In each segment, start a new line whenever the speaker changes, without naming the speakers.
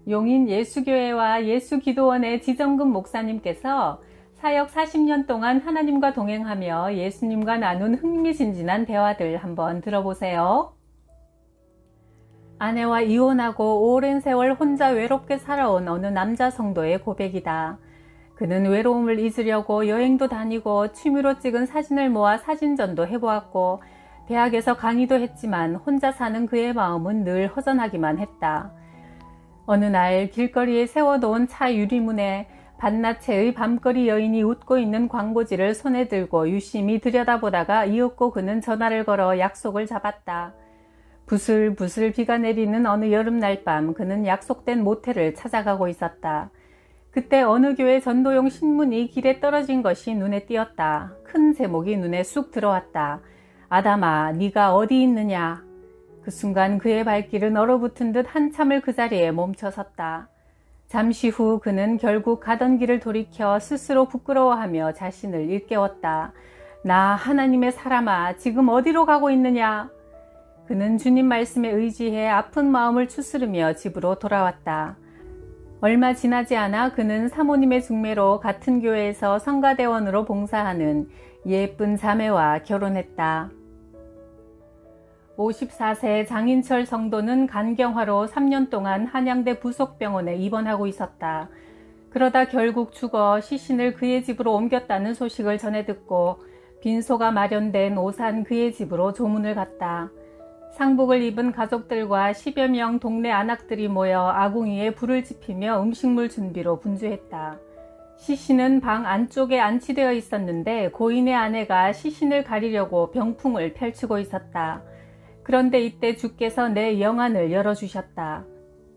용인 예수교회와 예수기도원의 지정근 목사님께서 사역 40년 동안 하나님과 동행하며 예수님과 나눈 흥미진진한 대화들 한번 들어보세요. 아내와 이혼하고 오랜 세월 혼자 외롭게 살아온 어느 남자 성도의 고백이다. 그는 외로움을 잊으려고 여행도 다니고 취미로 찍은 사진을 모아 사진전도 해보았고 대학에서 강의도 했지만 혼자 사는 그의 마음은 늘 허전하기만 했다. 어느 날 길거리에 세워놓은 차 유리문에 반나체의 밤거리 여인이 웃고 있는 광고지를 손에 들고 유심히 들여다보다가 이윽고 그는 전화를 걸어 약속을 잡았다. 부슬부슬 비가 내리는 어느 여름날 밤 그는 약속된 모텔을 찾아가고 있었다. 그때 어느 교회 전도용 신문이 길에 떨어진 것이 눈에 띄었다. 큰 제목이 눈에 쑥 들어왔다. 아담아, 네가 어디 있느냐? 그 순간 그의 발길은 얼어붙은 듯 한참을 그 자리에 멈춰섰다. 잠시 후 그는 결국 가던 길을 돌이켜 스스로 부끄러워하며 자신을 일깨웠다. 나 하나님의 사람아, 지금 어디로 가고 있느냐? 그는 주님 말씀에 의지해 아픈 마음을 추스르며 집으로 돌아왔다. 얼마 지나지 않아 그는 사모님의 중매로 같은 교회에서 성가대원으로 봉사하는 예쁜 자매와 결혼했다. 54세 장인철 성도는 간경화로 3년 동안 한양대 부속병원에 입원하고 있었다. 그러다 결국 죽어 시신을 그의 집으로 옮겼다는 소식을 전해 듣고 빈소가 마련된 오산 그의 집으로 조문을 갔다. 상복을 입은 가족들과 10여 명 동네 안악들이 모여 아궁이에 불을 지피며 음식물 준비로 분주했다. 시신은 방 안쪽에 안치되어 있었는데 고인의 아내가 시신을 가리려고 병풍을 펼치고 있었다. 그런데 이때 주께서 내 영안을 열어주셨다.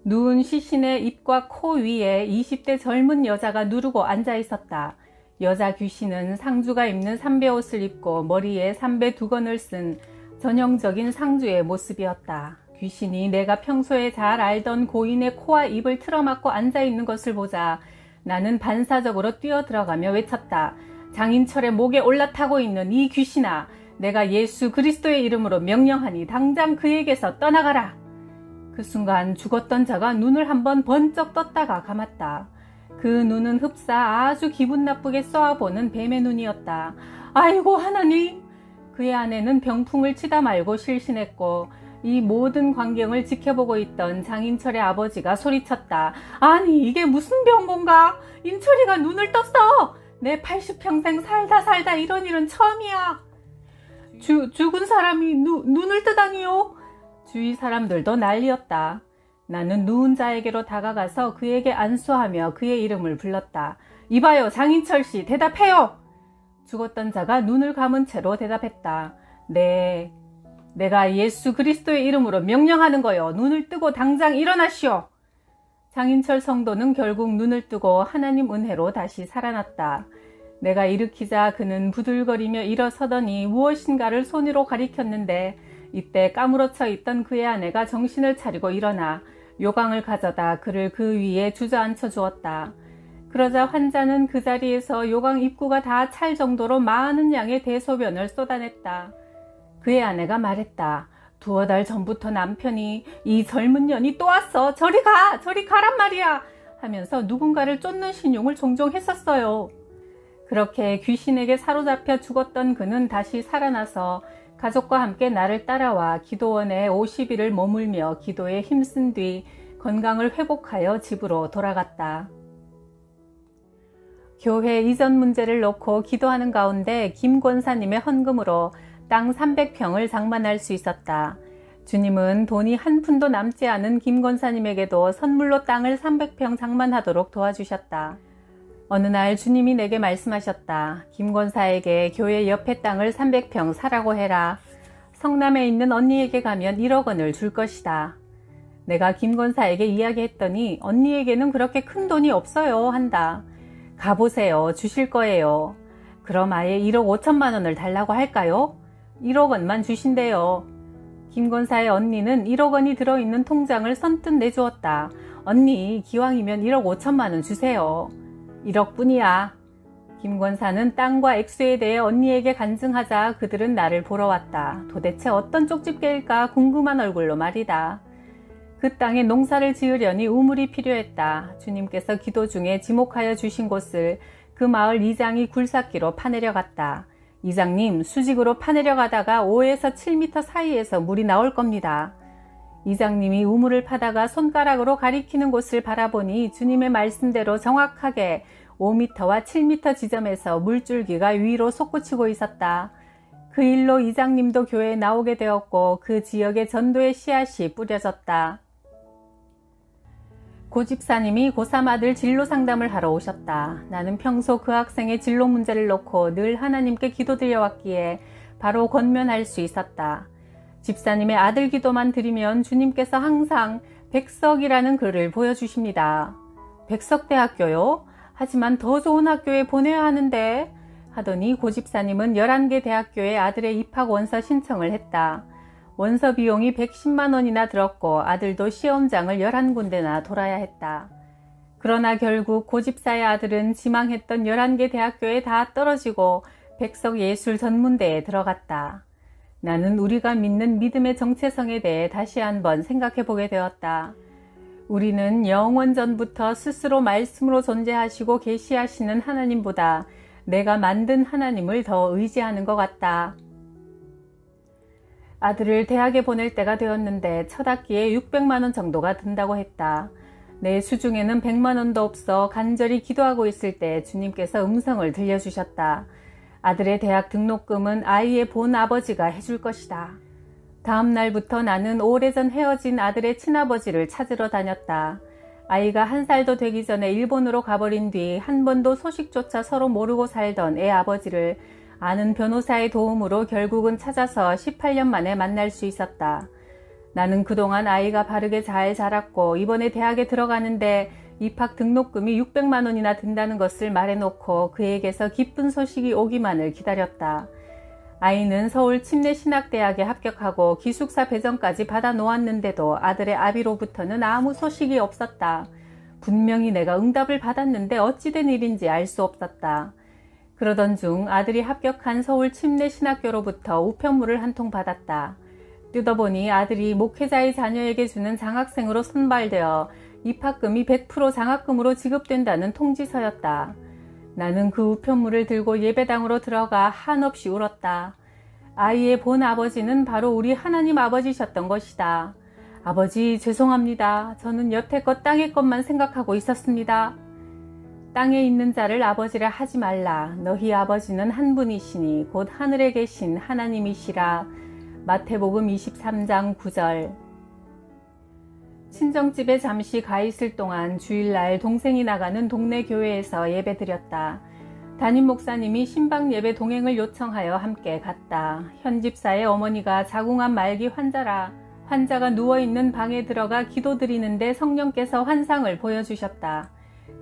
누운 시신의 입과 코 위에 20대 젊은 여자가 누르고 앉아 있었다. 여자 귀신은 상주가 입는 삼배옷을 입고 머리에 삼배 두건을 쓴 전형적인 상주의 모습이었다. 귀신이 내가 평소에 잘 알던 고인의 코와 입을 틀어막고 앉아있는 것을 보자 나는 반사적으로 뛰어들어가며 외쳤다. 장인철의 목에 올라타고 있는 이 귀신아, 내가 예수 그리스도의 이름으로 명령하니 당장 그에게서 떠나가라. 그 순간 죽었던 자가 눈을 한번 번쩍 떴다가 감았다. 그 눈은 흡사 아주 기분 나쁘게 쏘아보는 뱀의 눈이었다. 아이고 하나님! 그의 아내는 병풍을 치다 말고 실신했고 이 모든 광경을 지켜보고 있던 장인철의 아버지가 소리쳤다. 아니 이게 무슨 병건가? 인철이가 눈을 떴어! 내 80평생 살다 이런 일은 처음이야. 죽은 사람이 눈을 뜨다니요? 주위 사람들도 난리였다. 나는 누운 자에게로 다가가서 그에게 안수하며 그의 이름을 불렀다. 이봐요 장인철씨, 대답해요! 죽었던 자가 눈을 감은 채로 대답했다. 네, 내가 예수 그리스도의 이름으로 명령하는 거요. 눈을 뜨고 당장 일어나시오. 장인철 성도는 결국 눈을 뜨고 하나님 은혜로 다시 살아났다. 내가 일으키자 그는 부들거리며 일어서더니 무엇인가를 손으로 가리켰는데 이때 까무러쳐 있던 그의 아내가 정신을 차리고 일어나 요강을 가져다 그를 그 위에 주저앉혀 주었다. 그러자 환자는 그 자리에서 요강 입구가 다 찰 정도로 많은 양의 대소변을 쏟아냈다. 그의 아내가 말했다. 두어 달 전부터 남편이 이 젊은 년이 또 왔어. 저리 가란 말이야. 하면서 누군가를 쫓는 신용을 종종 했었어요. 그렇게 귀신에게 사로잡혀 죽었던 그는 다시 살아나서 가족과 함께 나를 따라와 기도원에 50일을 머물며 기도에 힘쓴 뒤 건강을 회복하여 집으로 돌아갔다. 교회 이전 문제를 놓고 기도하는 가운데 김 권사님의 헌금으로 땅 300평을 장만할 수 있었다. 주님은 돈이 한 푼도 남지 않은 김 권사님에게도 선물로 땅을 300평 장만하도록 도와주셨다. 어느 날 주님이 내게 말씀하셨다. 김 권사에게 교회 옆에 땅을 300평 사라고 해라. 성남에 있는 언니에게 가면 1억 원을 줄 것이다. 내가 김 권사에게 이야기했더니 언니에게는 그렇게 큰 돈이 없어요 한다. 가보세요. 주실 거예요. 그럼 아예 1억 5천만 원을 달라고 할까요? 1억 원만 주신대요. 김 권사의 언니는 1억 원이 들어있는 통장을 선뜻 내주었다. 언니, 기왕이면 1억 5천만 원 주세요. 1억 뿐이야. 김 권사는 땅과 액수에 대해 언니에게 간증하자 그들은 나를 보러 왔다. 도대체 어떤 쪽집게일까 궁금한 얼굴로 말이다. 그 땅에 농사를 지으려니 우물이 필요했다. 주님께서 기도 중에 지목하여 주신 곳을 그 마을 이장이 굴삭기로 파내려 갔다. 이장님, 수직으로 파내려 가다가 5에서 7m 사이에서 물이 나올 겁니다. 이장님이 우물을 파다가 손가락으로 가리키는 곳을 바라보니 주님의 말씀대로 정확하게 5m와 7m 지점에서 물줄기가 위로 솟구치고 있었다. 그 일로 이장님도 교회에 나오게 되었고 그 지역에 전도의 씨앗이 뿌려졌다. 고 집사님이 고3 아들 진로 상담을 하러 오셨다. 나는 평소 그 학생의 진로 문제를 놓고 늘 하나님께 기도드려왔기에 바로 권면할 수 있었다. 집사님의 아들 기도만 드리면 주님께서 항상 백석이라는 글을 보여주십니다. 백석대학교요? 하지만 더 좋은 학교에 보내야 하는데 하더니 고 집사님은 11개 대학교에 아들의 입학 원서 신청을 했다. 원서 비용이 110만 원이나 들었고 아들도 시험장을 11군데나 돌아야 했다. 그러나 결국 고 집사의 아들은 지망했던 11개 대학교에 다 떨어지고 백석예술전문대에 들어갔다. 나는 우리가 믿는 믿음의 정체성에 대해 다시 한번 생각해 보게 되었다. 우리는 영원전부터 스스로 말씀으로 존재하시고 계시하시는 하나님보다 내가 만든 하나님을 더 의지하는 것 같다. 아들을 대학에 보낼 때가 되었는데 첫 학기에 600만 원 정도가 든다고 했다. 내 수중에는 100만 원도 없어 간절히 기도하고 있을 때 주님께서 음성을 들려주셨다. 아들의 대학 등록금은 아이의 본 아버지가 해줄 것이다. 다음 날부터 나는 오래전 헤어진 아들의 친아버지를 찾으러 다녔다. 아이가 1살도 되기 전에 일본으로 가버린 뒤 한 번도 소식조차 서로 모르고 살던 애 아버지를 아는 변호사의 도움으로 결국은 찾아서 18년 만에 만날 수 있었다. 나는 그동안 아이가 바르게 잘 자랐고 이번에 대학에 들어가는데 입학 등록금이 600만 원이나 든다는 것을 말해놓고 그에게서 기쁜 소식이 오기만을 기다렸다. 아이는 서울 침례신학대학에 합격하고 기숙사 배정까지 받아 놓았는데도 아들의 아비로부터는 아무 소식이 없었다. 분명히 내가 응답을 받았는데 어찌된 일인지 알 수 없었다. 그러던 중 아들이 합격한 서울 침례신학교로부터 우편물을 한 통 받았다. 뜯어보니 아들이 목회자의 자녀에게 주는 장학생으로 선발되어 입학금이 100% 장학금으로 지급된다는 통지서였다. 나는 그 우편물을 들고 예배당으로 들어가 한없이 울었다. 아이의 본 아버지는 바로 우리 하나님 아버지셨던 것이다. 아버지, 죄송합니다. 저는 여태껏 땅의 것만 생각하고 있었습니다. 땅에 있는 자를 아버지라 하지 말라. 너희 아버지는 한 분이시니 곧 하늘에 계신 하나님이시라. 마태복음 23장 9절. 친정집에 잠시 가 있을 동안 주일날 동생이 나가는 동네 교회에서 예배드렸다. 담임 목사님이 신방 예배 동행을 요청하여 함께 갔다. 현 집사의 어머니가 자궁암 말기 환자라 환자가 누워있는 방에 들어가 기도드리는데 성령께서 환상을 보여주셨다.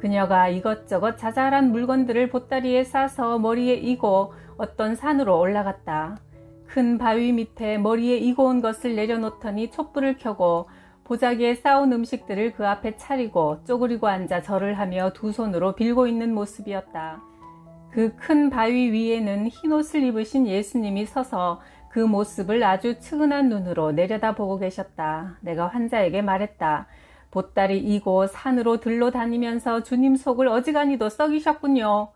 그녀가 이것저것 자잘한 물건들을 보따리에 싸서 머리에 이고 어떤 산으로 올라갔다. 큰 바위 밑에 머리에 이고 온 것을 내려놓더니 촛불을 켜고 보자기에 싸온 음식들을 그 앞에 차리고 쪼그리고 앉아 절을 하며 두 손으로 빌고 있는 모습이었다. 그 큰 바위 위에는 흰옷을 입으신 예수님이 서서 그 모습을 아주 측은한 눈으로 내려다보고 계셨다. 내가 환자에게 말했다. 보따리 이고 산으로 들러 다니면서 주님 속을 어지간히도 썩이셨군요.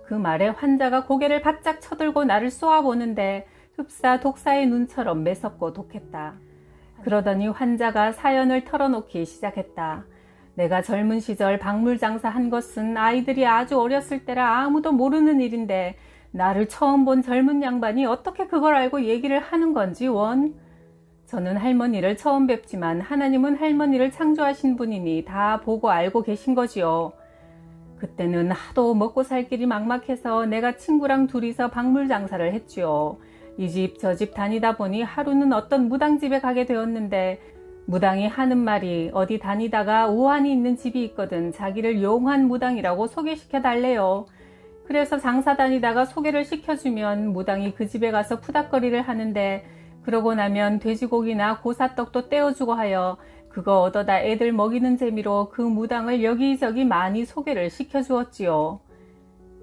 그 말에 환자가 고개를 바짝 쳐들고 나를 쏘아보는데 흡사 독사의 눈처럼 매섭고 독했다. 그러더니 환자가 사연을 털어놓기 시작했다. 내가 젊은 시절 박물 장사한 것은 아이들이 아주 어렸을 때라 아무도 모르는 일인데 나를 처음 본 젊은 양반이 어떻게 그걸 알고 얘기를 하는 건지 원. 저는 할머니를 처음 뵙지만 하나님은 할머니를 창조하신 분이니 다 보고 알고 계신 거지요. 그때는 하도 먹고 살 길이 막막해서 내가 친구랑 둘이서 박물 장사를 했지요. 이 집 저 집 다니다 보니 하루는 어떤 무당집에 가게 되었는데 무당이 하는 말이 어디 다니다가 우환이 있는 집이 있거든 자기를 용환 무당이라고 소개시켜 달래요. 그래서 장사 다니다가 소개를 시켜주면 무당이 그 집에 가서 푸닥거리를 하는데 그러고 나면 돼지고기나 고사떡도 떼어주고 하여 그거 얻어다 애들 먹이는 재미로 그 무당을 여기저기 많이 소개를 시켜주었지요.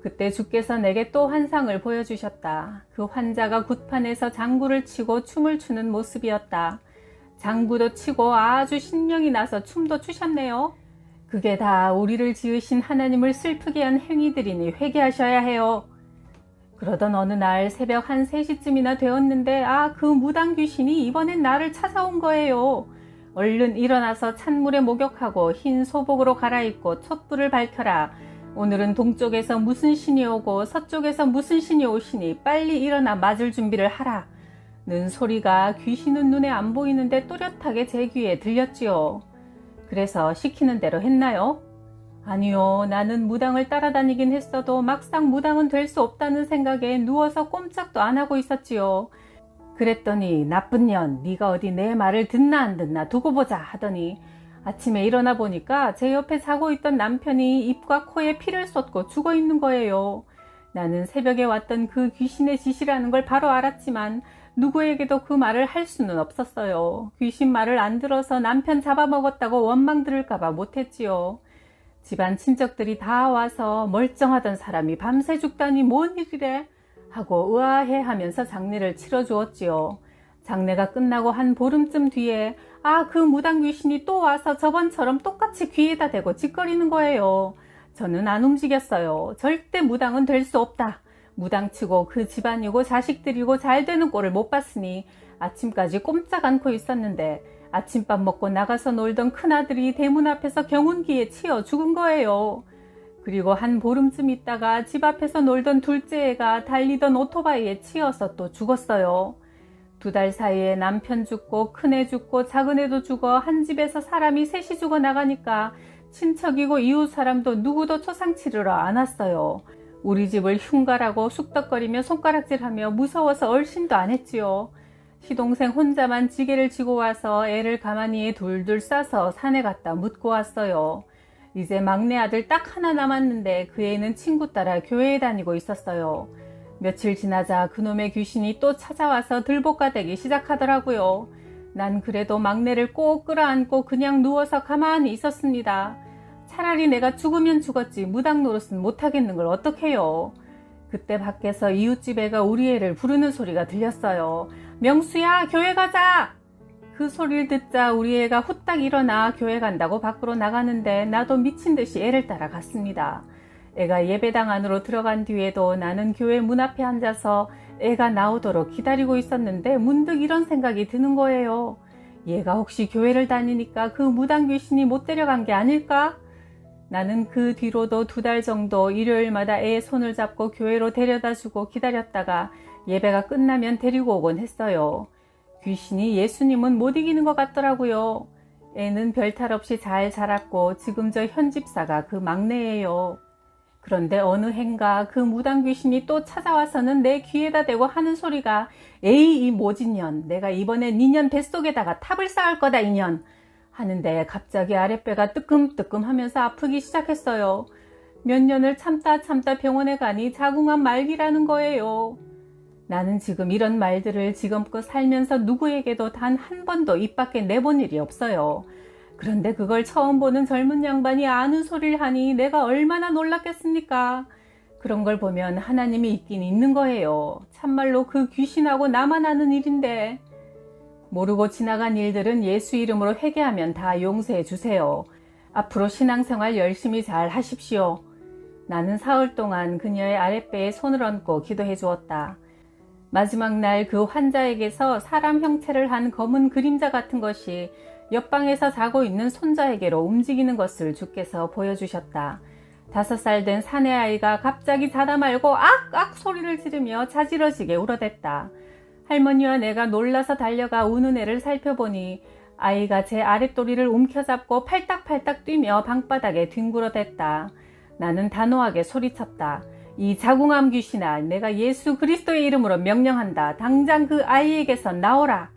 그때 주께서 내게 또 환상을 보여주셨다. 그 환자가 굿판에서 장구를 치고 춤을 추는 모습이었다. 장구도 치고 아주 신명이 나서 춤도 추셨네요. 그게 다 우리를 지으신 하나님을 슬프게 한 행위들이니 회개하셔야 해요. 그러던 어느 날 새벽 한 3시쯤이나 되었는데 그 무당 귀신이 이번엔 나를 찾아온 거예요. 얼른 일어나서 찬물에 목욕하고 흰 소복으로 갈아입고 촛불을 밝혀라. 오늘은 동쪽에서 무슨 신이 오고 서쪽에서 무슨 신이 오시니 빨리 일어나 맞을 준비를 하라. 는 소리가 귀신은 눈에 안 보이는데 또렷하게 제 귀에 들렸지요. 그래서 시키는 대로 했나요? 아니요. 나는 무당을 따라다니긴 했어도 막상 무당은 될 수 없다는 생각에 누워서 꼼짝도 안 하고 있었지요. 그랬더니 나쁜 년, 네가 어디 내 말을 듣나 안 듣나 두고 보자 하더니 아침에 일어나 보니까 제 옆에 자고 있던 남편이 입과 코에 피를 쏟고 죽어 있는 거예요. 나는 새벽에 왔던 그 귀신의 짓이라는 걸 바로 알았지만 누구에게도 그 말을 할 수는 없었어요. 귀신 말을 안 들어서 남편 잡아먹었다고 원망 들을까봐 못했지요. 집안 친척들이 다 와서 멀쩡하던 사람이 밤새 죽다니 뭔 일이래? 하고 의아해하면서 장례를 치러주었지요. 장례가 끝나고 한 보름쯤 뒤에 그 무당 귀신이 또 와서 저번처럼 똑같이 귀에다 대고 짓거리는 거예요. 저는 안 움직였어요. 절대 무당은 될 수 없다. 무당치고 그 집안이고 자식들이고 잘 되는 꼴을 못 봤으니 아침까지 꼼짝 않고 있었는데 아침밥 먹고 나가서 놀던 큰아들이 대문 앞에서 경운기에 치여 죽은 거예요. 그리고 한 보름쯤 있다가 집 앞에서 놀던 둘째 애가 달리던 오토바이에 치여서 또 죽었어요. 2달 사이에 남편 죽고 큰애 죽고 작은애도 죽어 한 집에서 사람이 셋이 죽어 나가니까 친척이고 이웃 사람도 누구도 초상 치르러 안 왔어요. 우리 집을 흉가라고 쑥덕거리며 손가락질하며 무서워서 얼씬도 안 했지요. 시동생 혼자만 지게를 지고 와서 애를 가만히에 둘둘 싸서 산에 갔다 묻고 왔어요. 이제 막내 아들 딱 하나 남았는데 그 애는 친구 따라 교회에 다니고 있었어요. 며칠 지나자 그놈의 귀신이 또 찾아와서 들볶아대기 시작하더라고요. 난 그래도 막내를 꼭 끌어안고 그냥 누워서 가만히 있었습니다. 차라리 내가 죽으면 죽었지 무당 노릇은 못하겠는 걸 어떡해요. 그때 밖에서 이웃집 애가 우리 애를 부르는 소리가 들렸어요. 명수야, 교회 가자! 그 소리를 듣자 우리 애가 후딱 일어나 교회 간다고 밖으로 나가는데 나도 미친 듯이 애를 따라갔습니다. 애가 예배당 안으로 들어간 뒤에도 나는 교회 문 앞에 앉아서 애가 나오도록 기다리고 있었는데 문득 이런 생각이 드는 거예요. 얘가 혹시 교회를 다니니까 그 무당 귀신이 못 데려간 게 아닐까? 나는 그 뒤로도 2달 정도 일요일마다 애의 손을 잡고 교회로 데려다주고 기다렸다가 예배가 끝나면 데리고 오곤 했어요. 귀신이 예수님은 못 이기는 것 같더라고요. 애는 별탈 없이 잘 자랐고 지금 저 현 집사가 그 막내예요. 그런데 어느 해인가 그 무당 귀신이 또 찾아와서는 내 귀에다 대고 하는 소리가 에이 이 모진년, 내가 이번에 니년 뱃속에다가 탑을 쌓을 거다 이년 하는데 갑자기 아랫배가 뜨끔뜨끔 하면서 아프기 시작했어요. 몇 년을 참다 병원에 가니 자궁암 말기라는 거예요. 나는 지금 이런 말들을 지금껏 살면서 누구에게도 단 한 번도 입 밖에 내본 일이 없어요. 그런데 그걸 처음 보는 젊은 양반이 아는 소리를 하니 내가 얼마나 놀랐겠습니까? 그런 걸 보면 하나님이 있긴 있는 거예요. 참말로 그 귀신하고 나만 아는 일인데. 모르고 지나간 일들은 예수 이름으로 회개하면 다 용서해 주세요. 앞으로 신앙생활 열심히 잘 하십시오. 나는 사흘 동안 그녀의 아랫배에 손을 얹고 기도해 주었다. 마지막 날 그 환자에게서 사람 형체를 한 검은 그림자 같은 것이 옆방에서 자고 있는 손자에게로 움직이는 것을 주께서 보여주셨다. 5살 된 사내아이가 갑자기 자다 말고 악 소리를 지르며 자지러지게 울어댔다. 할머니와 내가 놀라서 달려가 우는 애를 살펴보니 아이가 제 아랫도리를 움켜잡고 팔딱팔딱 뛰며 방바닥에 뒹굴어댔다. 나는 단호하게 소리쳤다. 이 자궁암 귀신아, 내가 예수 그리스도의 이름으로 명령한다. 당장 그 아이에게서 나오라.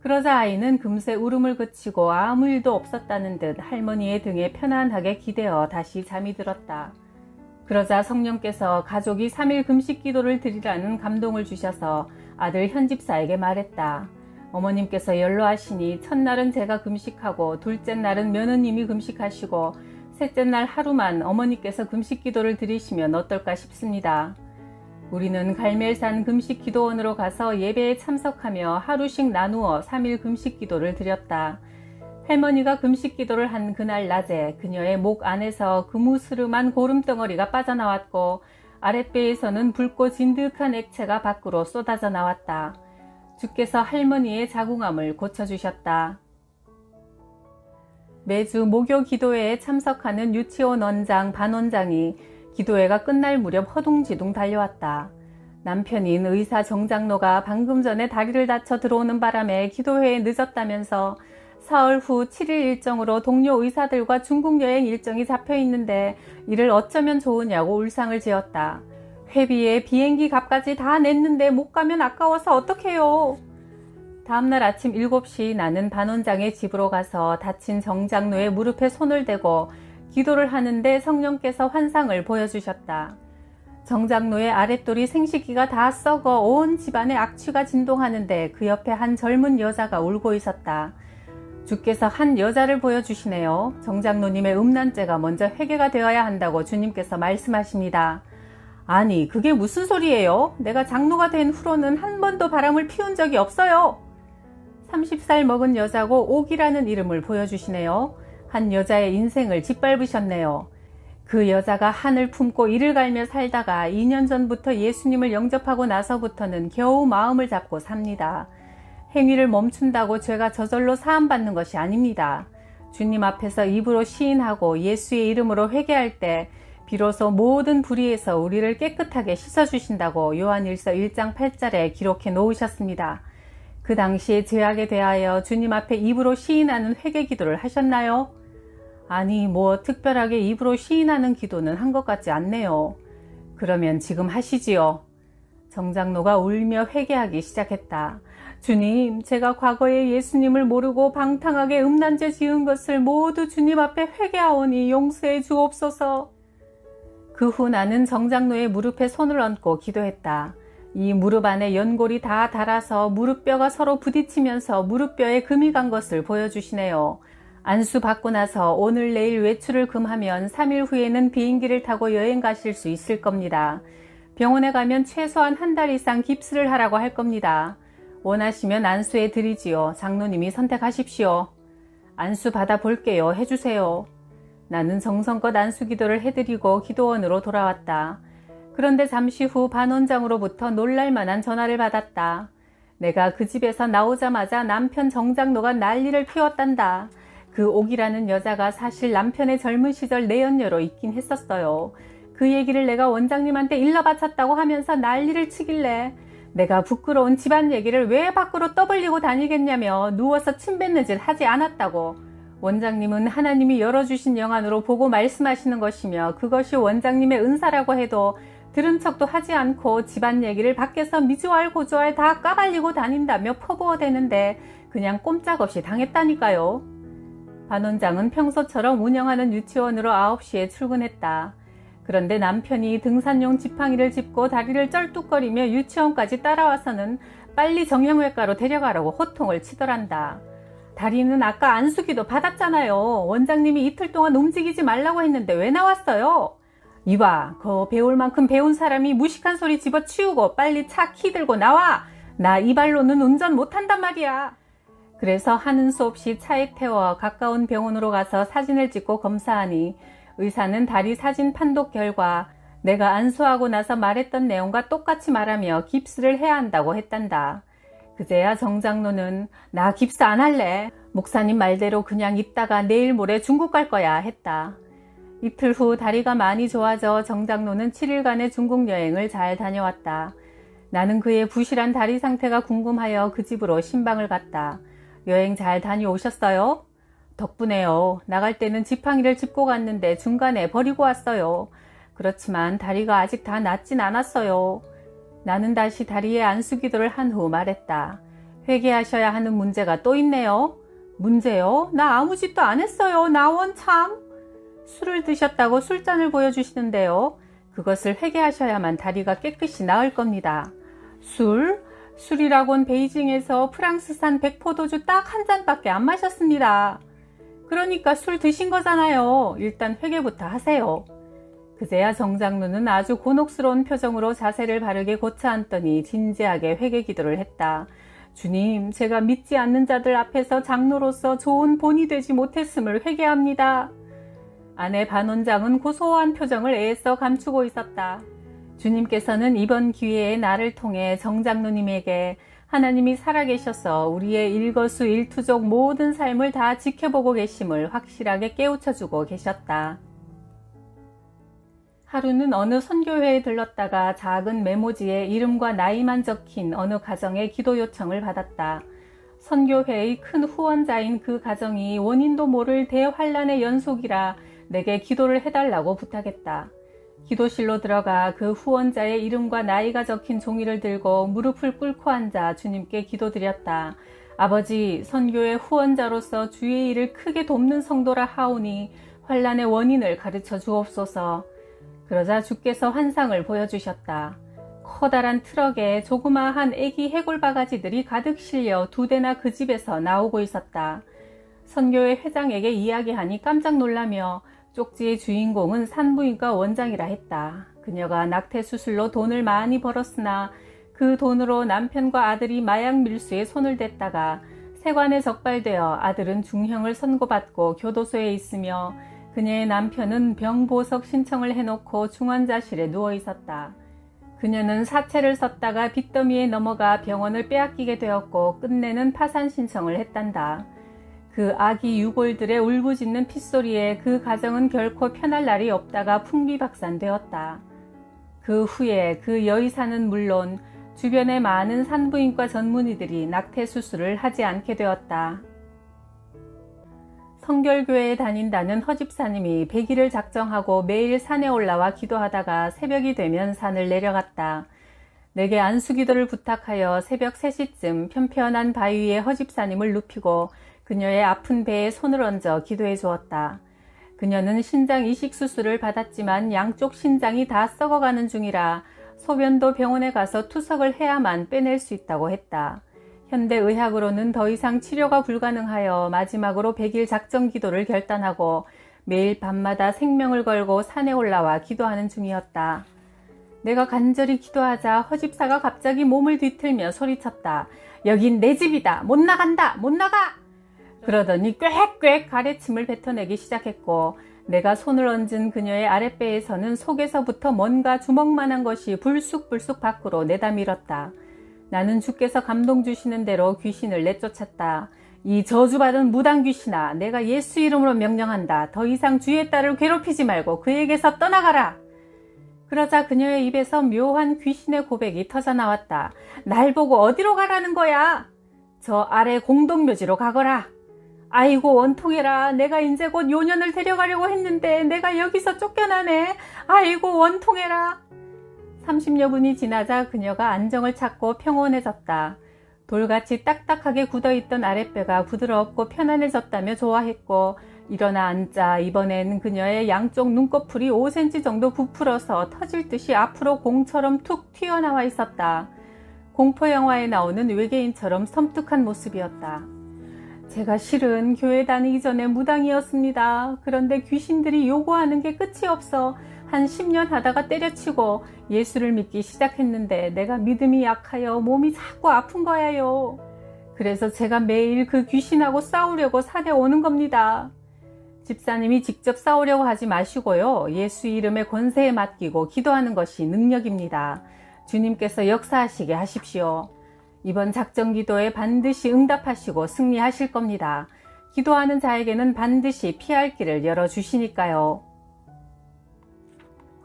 그러자 아이는 금세 울음을 그치고 아무 일도 없었다는 듯 할머니의 등에 편안하게 기대어 다시 잠이 들었다. 그러자 성령께서 가족이 3일 금식 기도를 드리라는 감동을 주셔서 아들 현집사에게 말했다. 어머님께서 연로하시니 첫날은 제가 금식하고 둘째 날은 며느님이 금식하시고 셋째 날 하루만 어머니께서 금식 기도를 드리시면 어떨까 싶습니다. 우리는 갈멜산 금식 기도원으로 가서 예배에 참석하며 하루씩 나누어 3일 금식 기도를 드렸다. 할머니가 금식 기도를 한 그날 낮에 그녀의 목 안에서 그무스름한 고름덩어리가 빠져나왔고 아랫배에서는 붉고 진득한 액체가 밖으로 쏟아져 나왔다. 주께서 할머니의 자궁암을 고쳐주셨다. 매주 목요 기도회에 참석하는 유치원 원장, 반원장이 기도회가 끝날 무렵 허둥지둥 달려왔다. 남편인 의사 정장로가 방금 전에 다리를 다쳐 들어오는 바람에 기도회에 늦었다면서 사흘 후 7일 일정으로 동료 의사들과 중국 여행 일정이 잡혀 있는데 이를 어쩌면 좋으냐고 울상을 지었다. 회비에 비행기 값까지 다 냈는데 못 가면 아까워서 어떡해요. 다음날 아침 7시 나는 반원장의 집으로 가서 다친 정장로의 무릎에 손을 대고 기도를 하는데 성령께서 환상을 보여주셨다. 정장로의 아랫돌이 생식기가 다 썩어 온 집안에 악취가 진동하는데 그 옆에 한 젊은 여자가 울고 있었다. 주께서 한 여자를 보여주시네요. 정장로님의 음란죄가 먼저 회개가 되어야 한다고 주님께서 말씀하십니다. 아니, 그게 무슨 소리예요? 내가 장로가 된 후로는 한 번도 바람을 피운 적이 없어요. 30살 먹은 여자고 옥이라는 이름을 보여주시네요. 한 여자의 인생을 짓밟으셨네요. 그 여자가 한을 품고 이를 갈며 살다가 2년 전부터 예수님을 영접하고 나서부터는 겨우 마음을 잡고 삽니다. 행위를 멈춘다고 죄가 저절로 사함받는 것이 아닙니다. 주님 앞에서 입으로 시인하고 예수의 이름으로 회개할 때 비로소 모든 불의에서 우리를 깨끗하게 씻어주신다고 요한일서 1장 8절에 기록해 놓으셨습니다. 그 당시에 죄악에 대하여 주님 앞에 입으로 시인하는 회개 기도를 하셨나요? 아니, 뭐 특별하게 입으로 시인하는 기도는 한 것 같지 않네요. 그러면 지금 하시지요. 정장로가 울며 회개하기 시작했다. 주님, 제가 과거에 예수님을 모르고 방탕하게 음란죄 지은 것을 모두 주님 앞에 회개하오니 용서해 주옵소서. 그 후 나는 정장로의 무릎에 손을 얹고 기도했다. 이 무릎 안에 연골이 다 닳아서 무릎뼈가 서로 부딪히면서 무릎뼈에 금이 간 것을 보여주시네요. 안수 받고 나서 오늘 내일 외출을 금하면 3일 후에는 비행기를 타고 여행 가실 수 있을 겁니다. 병원에 가면 최소한 한 달 이상 깁스를 하라고 할 겁니다. 원하시면 안수해 드리지요. 장로님이 선택하십시오. 안수 받아 볼게요. 해주세요. 나는 정성껏 안수 기도를 해드리고 기도원으로 돌아왔다. 그런데 잠시 후 반원장으로부터 놀랄만한 전화를 받았다. 내가 그 집에서 나오자마자 남편 정장로가 난리를 피웠단다. 그 옥이라는 여자가 사실 남편의 젊은 시절 내연녀로 있긴 했었어요. 그 얘기를 내가 원장님한테 일러 바쳤다고 하면서 난리를 치길래 내가 부끄러운 집안 얘기를 왜 밖으로 떠벌리고 다니겠냐며 누워서 침 뱉는 짓 하지 않았다고. 원장님은 하나님이 열어주신 영안으로 보고 말씀하시는 것이며 그것이 원장님의 은사라고 해도 들은 척도 하지 않고 집안 얘기를 밖에서 미주알 고주알 다 까발리고 다닌다며 퍼부어대는데 그냥 꼼짝없이 당했다니까요. 반원장은 평소처럼 운영하는 유치원으로 9시에 출근했다. 그런데 남편이 등산용 지팡이를 짚고 다리를 쩔뚝거리며 유치원까지 따라와서는 빨리 정형외과로 데려가라고 호통을 치더란다. 다리는 아까 안수기도 받았잖아요. 원장님이 이틀 동안 움직이지 말라고 했는데 왜 나왔어요? 이봐, 그 배울 만큼 배운 사람이 무식한 소리 집어치우고 빨리 차 키 들고 나와. 나 이 발로는 운전 못한단 말이야. 그래서 하는 수 없이 차에 태워 가까운 병원으로 가서 사진을 찍고 검사하니 의사는 다리 사진 판독 결과 내가 안수하고 나서 말했던 내용과 똑같이 말하며 깁스를 해야 한다고 했단다. 그제야 정장로는 나 깁스 안 할래. 목사님 말대로 그냥 있다가 내일 모레 중국 갈 거야 했다. 이틀 후 다리가 많이 좋아져 정장로는 7일간의 중국 여행을 잘 다녀왔다. 나는 그의 부실한 다리 상태가 궁금하여 그 집으로 신방을 갔다. 여행 잘 다녀오셨어요? 덕분에요. 나갈 때는 지팡이를 짚고 갔는데 중간에 버리고 왔어요. 그렇지만 다리가 아직 다 낫진 않았어요. 나는 다시 다리에 안수기도를 한 후 말했다. 회개하셔야 하는 문제가 또 있네요. 문제요? 나 아무 짓도 안 했어요. 나 원참. 술을 드셨다고 술잔을 보여주시는데요. 그것을 회개하셔야만 다리가 깨끗이 나을 겁니다. 술? 술이라곤 베이징에서 프랑스산 백포도주 딱 한 잔밖에 안 마셨습니다. 그러니까 술 드신 거잖아요. 일단 회개부터 하세요. 그제야 정장로는 아주 곤혹스러운 표정으로 자세를 바르게 고쳐 앉더니 진지하게 회개 기도를 했다. 주님, 제가 믿지 않는 자들 앞에서 장로로서 좋은 본이 되지 못했음을 회개합니다. 아내 반원장은 고소한 표정을 애써 감추고 있었다. 주님께서는 이번 기회에 나를 통해 정장로님에게 하나님이 살아계셔서 우리의 일거수일투족 모든 삶을 다 지켜보고 계심을 확실하게 깨우쳐주고 계셨다. 하루는 어느 선교회에 들렀다가 작은 메모지에 이름과 나이만 적힌 어느 가정의 기도 요청을 받았다. 선교회의 큰 후원자인 그 가정이 원인도 모를 대환란의 연속이라 내게 기도를 해달라고 부탁했다. 기도실로 들어가 그 후원자의 이름과 나이가 적힌 종이를 들고 무릎을 꿇고 앉아 주님께 기도드렸다. 아버지, 선교의 후원자로서 주의 일을 크게 돕는 성도라 하오니 환란의 원인을 가르쳐 주옵소서. 그러자 주께서 환상을 보여주셨다. 커다란 트럭에 조그마한 애기 해골 바가지들이 가득 실려 2대나 그 집에서 나오고 있었다. 선교회 회장에게 이야기하니 깜짝 놀라며 쪽지의 주인공은 산부인과 원장이라 했다. 그녀가 낙태 수술로 돈을 많이 벌었으나 그 돈으로 남편과 아들이 마약 밀수에 손을 댔다가 세관에 적발되어 아들은 중형을 선고받고 교도소에 있으며 그녀의 남편은 병보석 신청을 해놓고 중환자실에 누워 있었다. 그녀는 사채를 썼다가 빚더미에 넘어가 병원을 빼앗기게 되었고 끝내는 파산 신청을 했단다. 그 아기 유골들의 울부짖는 핏소리에 그 가정은 결코 편할 날이 없다가 풍비박산되었다. 그 후에 그 여의사는 물론 주변의 많은 산부인과 전문의들이 낙태 수술을 하지 않게 되었다. 성결교회에 다닌다는 허집사님이 100일을 작정하고 매일 산에 올라와 기도하다가 새벽이 되면 산을 내려갔다. 내게 안수기도를 부탁하여 새벽 3시쯤 편편한 바위 위에 허집사님을 눕히고 그녀의 아픈 배에 손을 얹어 기도해 주었다. 그녀는 신장 이식 수술을 받았지만 양쪽 신장이 다 썩어가는 중이라 소변도 병원에 가서 투석을 해야만 빼낼 수 있다고 했다. 현대의학으로는 더 이상 치료가 불가능하여 마지막으로 100일 작정 기도를 결단하고 매일 밤마다 생명을 걸고 산에 올라와 기도하는 중이었다. 내가 간절히 기도하자 허집사가 갑자기 몸을 뒤틀며 소리쳤다. 여긴 내 집이다. 못 나간다. 못 나가! 그러더니 꽥꽥 가래침을 뱉어내기 시작했고 내가 손을 얹은 그녀의 아랫배에서는 속에서부터 뭔가 주먹만한 것이 불쑥불쑥 밖으로 내다 밀었다. 나는 주께서 감동 주시는 대로 귀신을 내쫓았다. 이 저주받은 무당 귀신아, 내가 예수 이름으로 명령한다. 더 이상 주의 딸을 괴롭히지 말고 그에게서 떠나가라. 그러자 그녀의 입에서 묘한 귀신의 고백이 터져 나왔다. 날 보고 어디로 가라는 거야? 저 아래 공동묘지로 가거라. 아이고 원통해라. 내가 이제 곧 요년을 데려가려고 했는데 내가 여기서 쫓겨나네. 아이고 원통해라. 30여 분이 지나자 그녀가 안정을 찾고 평온해졌다. 돌같이 딱딱하게 굳어있던 아랫배가 부드럽고 편안해졌다며 좋아했고 일어나 앉자 이번엔 그녀의 양쪽 눈꺼풀이 5cm 정도 부풀어서 터질 듯이 앞으로 공처럼 툭 튀어나와 있었다. 공포영화에 나오는 외계인처럼 섬뜩한 모습이었다. 제가 실은 교회 다니기 전에 무당이었습니다. 그런데 귀신들이 요구하는 게 끝이 없어 한 10년 하다가 때려치고 예수를 믿기 시작했는데 내가 믿음이 약하여 몸이 자꾸 아픈 거예요. 그래서 제가 매일 그 귀신하고 싸우려고 산에 오는 겁니다. 집사님이 직접 싸우려고 하지 마시고요. 예수 이름의 권세에 맡기고 기도하는 것이 능력입니다. 주님께서 역사하시게 하십시오. 이번 작정 기도에 반드시 응답하시고 승리하실 겁니다. 기도하는 자에게는 반드시 피할 길을 열어주시니까요.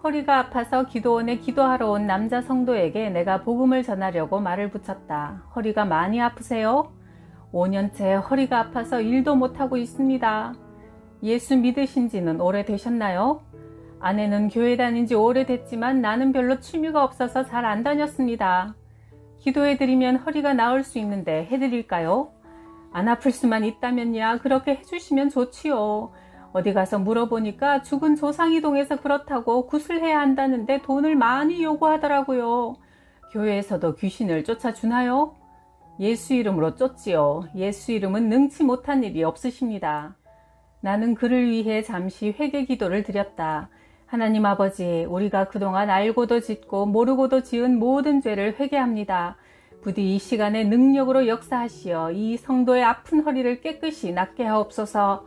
허리가 아파서 기도원에 기도하러 온 남자 성도에게 내가 복음을 전하려고 말을 붙였다. 허리가 많이 아프세요? 5년째 허리가 아파서 일도 못하고 있습니다. 예수 믿으신 지는 오래되셨나요? 아내는 교회 다닌 지 오래됐지만 나는 별로 취미가 없어서 잘 안 다녔습니다. 기도해드리면 허리가 나을 수 있는데 해드릴까요? 안 아플 수만 있다면야 그렇게 해주시면 좋지요. 어디 가서 물어보니까 죽은 조상이동에서 그렇다고 굿을 해야 한다는데 돈을 많이 요구하더라고요. 교회에서도 귀신을 쫓아주나요? 예수 이름으로 쫓지요. 예수 이름은 능치 못한 일이 없으십니다. 나는 그를 위해 잠시 회개 기도를 드렸다. 하나님 아버지, 우리가 그동안 알고도 짓고 모르고도 지은 모든 죄를 회개합니다. 부디 이 시간에 능력으로 역사하시어 이 성도의 아픈 허리를 깨끗이 낫게 하옵소서.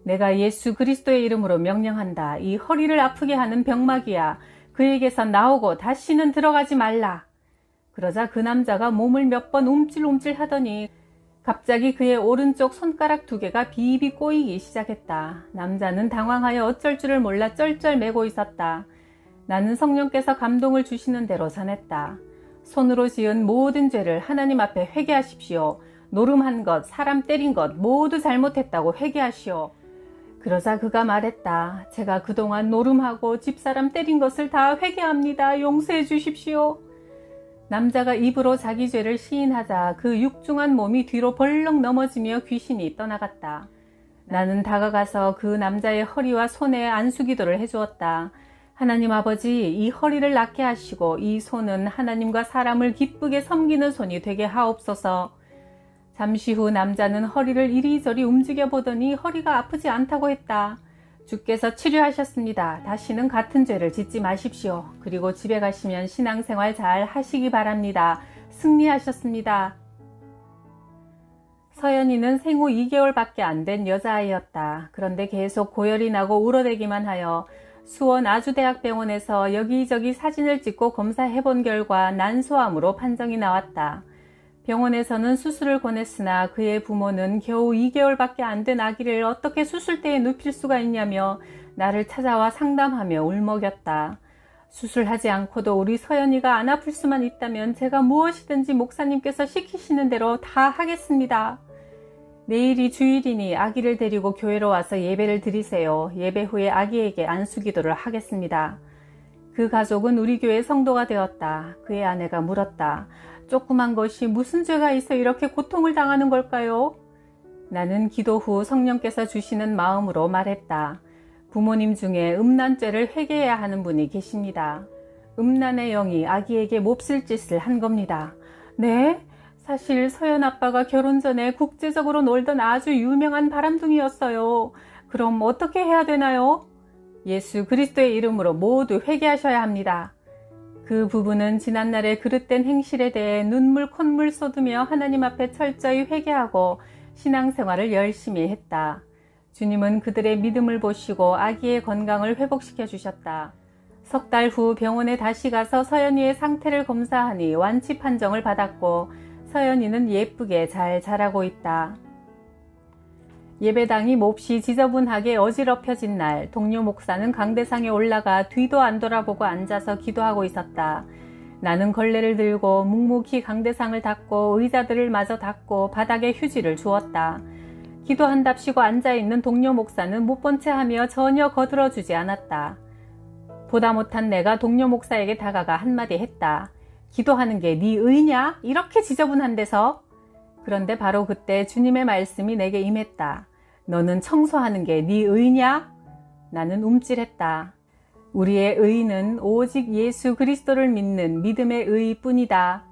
내가 예수 그리스도의 이름으로 명령한다. 이 허리를 아프게 하는 병마귀야, 그에게서 나오고 다시는 들어가지 말라. 그러자 그 남자가 몸을 몇 번 움찔움찔 하더니 갑자기 그의 오른쪽 손가락 2개가 비비 꼬이기 시작했다. 남자는 당황하여 어쩔 줄을 몰라 쩔쩔매고 있었다. 나는 성령께서 감동을 주시는 대로 전했다. 손으로 지은 모든 죄를 하나님 앞에 회개하십시오. 노름한 것, 사람 때린 것 모두 잘못했다고 회개하시오. 그러자 그가 말했다. 제가 그동안 노름하고 집사람 때린 것을 다 회개합니다. 용서해 주십시오. 남자가 입으로 자기 죄를 시인하자 그 육중한 몸이 뒤로 벌렁 넘어지며 귀신이 떠나갔다. 나는 다가가서 그 남자의 허리와 손에 안수기도를 해주었다. 하나님 아버지, 이 허리를 낫게 하시고 이 손은 하나님과 사람을 기쁘게 섬기는 손이 되게 하옵소서. 잠시 후 남자는 허리를 이리저리 움직여 보더니 허리가 아프지 않다고 했다. 주께서 치료하셨습니다. 다시는 같은 죄를 짓지 마십시오. 그리고 집에 가시면 신앙생활 잘 하시기 바랍니다. 승리하셨습니다. 서연이는 생후 2개월밖에 안 된 여자아이였다. 그런데 계속 고열이 나고 울어대기만 하여 수원 아주대학병원에서 여기저기 사진을 찍고 검사해본 결과 난소암으로 판정이 나왔다. 병원에서는 수술을 권했으나 그의 부모는 겨우 2개월밖에 안 된 아기를 어떻게 수술대에 눕힐 수가 있냐며 나를 찾아와 상담하며 울먹였다. 수술하지 않고도 우리 서연이가 안 아플 수만 있다면 제가 무엇이든지 목사님께서 시키시는 대로 다 하겠습니다. 내일이 주일이니 아기를 데리고 교회로 와서 예배를 드리세요. 예배 후에 아기에게 안수기도를 하겠습니다. 그 가족은 우리 교회 성도가 되었다. 그의 아내가 물었다. 조그만 것이 무슨 죄가 있어 이렇게 고통을 당하는 걸까요? 나는 기도 후 성령께서 주시는 마음으로 말했다. 부모님 중에 음란죄를 회개해야 하는 분이 계십니다. 음란의 영이 아기에게 몹쓸 짓을 한 겁니다. 네? 사실 서연 아빠가 결혼 전에 국제적으로 놀던 아주 유명한 바람둥이였어요. 그럼 어떻게 해야 되나요? 예수 그리스도의 이름으로 모두 회개하셔야 합니다. 그 부부는 지난날의 그릇된 행실에 대해 눈물 콧물 쏟으며 하나님 앞에 철저히 회개하고 신앙생활을 열심히 했다. 주님은 그들의 믿음을 보시고 아기의 건강을 회복시켜 주셨다. 석 달 후 병원에 다시 가서 서연이의 상태를 검사하니 완치 판정을 받았고 서연이는 예쁘게 잘 자라고 있다. 예배당이 몹시 지저분하게 어지럽혀진 날, 동료 목사는 강대상에 올라가 뒤도 안 돌아보고 앉아서 기도하고 있었다. 나는 걸레를 들고 묵묵히 강대상을 닦고 의자들을 마저 닦고 바닥에 휴지를 주었다. 기도한답시고 앉아있는 동료 목사는 못 본 채 하며 전혀 거들어주지 않았다. 보다 못한 내가 동료 목사에게 다가가 한마디 했다. 기도하는 게 네 의냐? 이렇게 지저분한 데서? 그런데 바로 그때 주님의 말씀이 내게 임했다. 너는 청소하는 게 네 의냐? 나는 움찔했다. 우리의 의는 오직 예수 그리스도를 믿는 믿음의 의뿐이다.